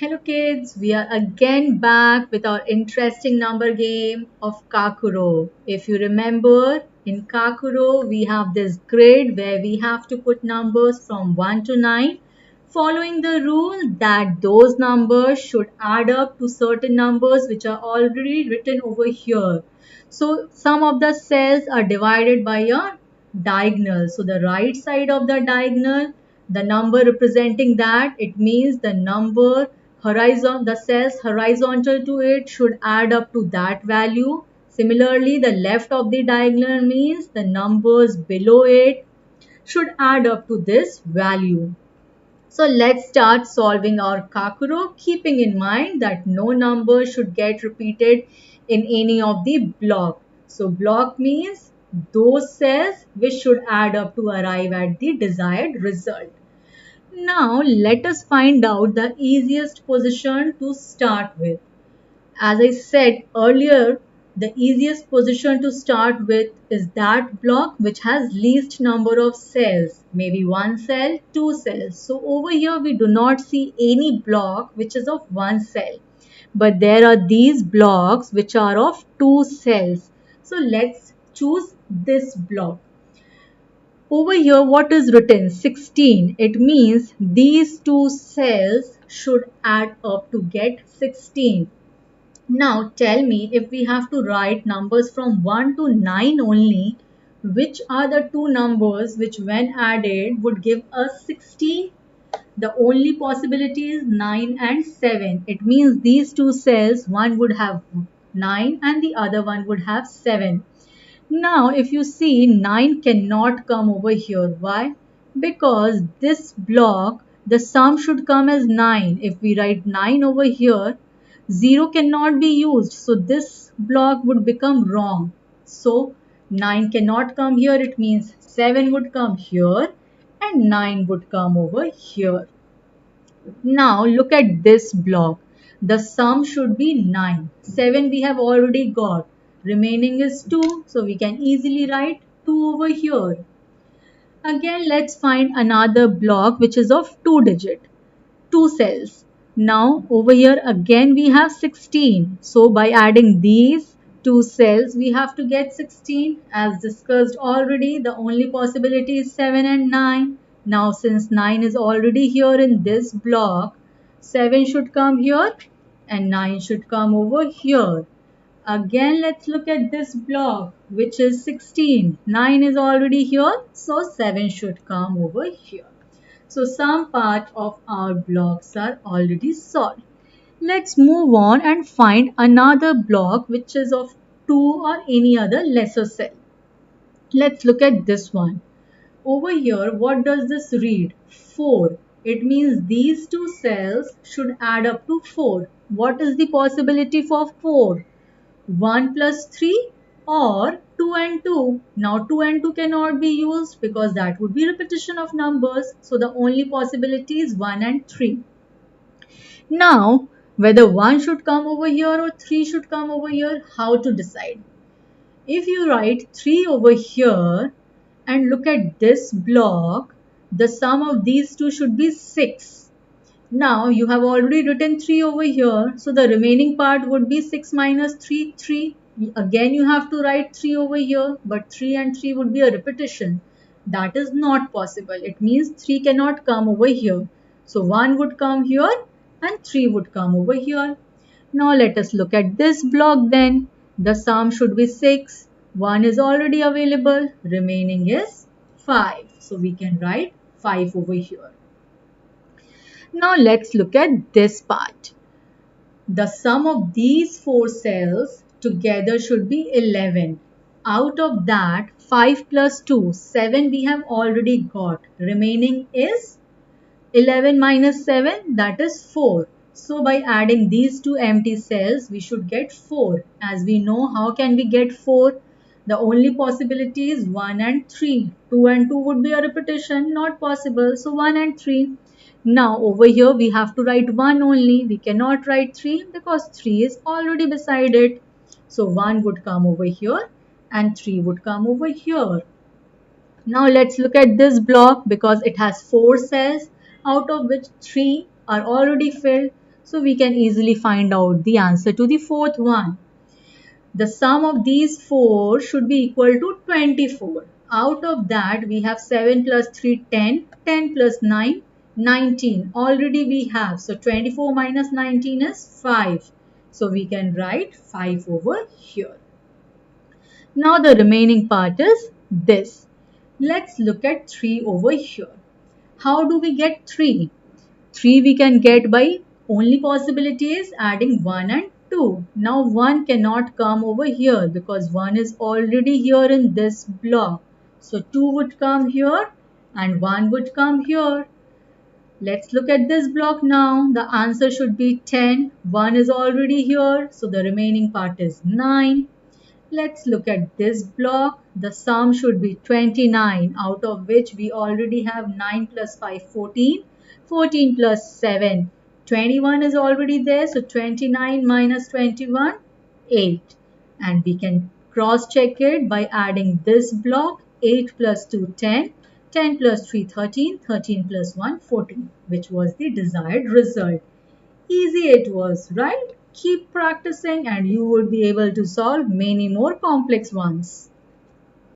Hello kids, we are again back with our interesting number game of Kakuro. If you remember, in Kakuro we have this grid where we have to put numbers from 1 to 9 following the rule that those numbers should add up to certain numbers which are already written over here. So some of the cells are divided by a diagonal. So the right side of the diagonal, the number representing that, it means the number the cells horizontal to it should add up to that value. Similarly, the left of the diagonal means the numbers below it should add up to this value. So let's start solving our Kakuro, keeping in mind that no number should get repeated in any of the block. So block means those cells which should add up to arrive at the desired result. Now let us find out the easiest position to start with. As I said earlier, the easiest position to start with is that block which has least number of cells, maybe one cell, two cells. So over here we do not see any block which is of one cell. But there are these blocks which are of two cells. So let's choose this block. Over here, what is written? 16. It means these two cells should add up to get 16. Now tell me, if we have to write numbers from 1 to 9 only, which are the two numbers which when added would give us 16? The only possibility is 9 and 7. It means these two cells, one would have 9 and the other one would have 7. Now, if you see, 9 cannot come over here. Why? Because this block, the sum should come as 9. If we write 9 over here, 0 cannot be used. So, this block would become wrong. So, 9 cannot come here. It means 7 would come here and 9 would come over here. Now, look at this block. The sum should be 9. 7 we have already got. Remaining is 2. So we can easily write 2 over here. Again, let's find another block which is of 2 digit. 2 cells. Now over here again we have 16. So by adding these two cells we have to get 16. As discussed already, the only possibility is 7 and 9. Now since 9 is already here in this block, 7 should come here and 9 should come over here. Again, let's look at this block which is 16. 9 is already here, so 7 should come over here. So some part of our blocks are already solved. Let's move on and find another block which is of 2 or any other lesser cell. Let's look at this one. Over here, what does this read? 4. It means these two cells should add up to 4. What is the possibility for 4? 1 plus 3 or 2 and 2. Now 2 and 2 cannot be used because that would be repetition of numbers. So the only possibility is 1 and 3. Now whether 1 should come over here or 3 should come over here, how to decide? If you write 3 over here and look at this block, the sum of these two should be 6. Now you have already written 3 over here, so the remaining part would be 6 minus 3, 3. Again you have to write 3 over here, but 3 and 3 would be a repetition. That is not possible. It means 3 cannot come over here. So 1 would come here and 3 would come over here. Now let us look at this block then. The sum should be 6. 1 is already available. Remaining is 5. So we can write 5 over here. Now let's look at this part. The sum of these four cells together should be 11. Out of that, 5 plus 2, 7 we have already got. Remaining is 11 minus 7, that is 4. So by adding these two empty cells, we should get 4. As we know, how can we get 4? The only possibility is 1 and 3. 2 and 2 would be a repetition, not possible. So 1 and 3. Now over here we have to write 1 only. We cannot write 3 because 3 is already beside it. So 1 would come over here and 3 would come over here. Now let's look at this block because it has 4 cells, out of which 3 are already filled. So we can easily find out the answer to the fourth one. The sum of these four should be equal to 24. Out of that, we have 7 plus 3, 10. 10 plus 9, 19. Already we have. So 24 minus 19 is 5. So we can write 5 over here. Now the remaining part is this. Let's look at 3 over here. How do we get 3? 3 we can get by only possibility is adding 1 and 2. Now 1 cannot come over here because 1 is already here in this block. So 2 would come here and 1 would come here. Let's look at this block now. The answer should be 10. 1 is already here. So the remaining part is 9. Let's look at this block. The sum should be 29, out of which we already have 9 plus 5, 14. 14 plus 7, 21 is already there. So 29 minus 21, 8. And we can cross check it by adding this block. 8 plus 2, 10. 10 plus 3, 13. 13 plus 1, 14, which was the desired result. Easy it was, right? Keep practicing and you would be able to solve many more complex ones.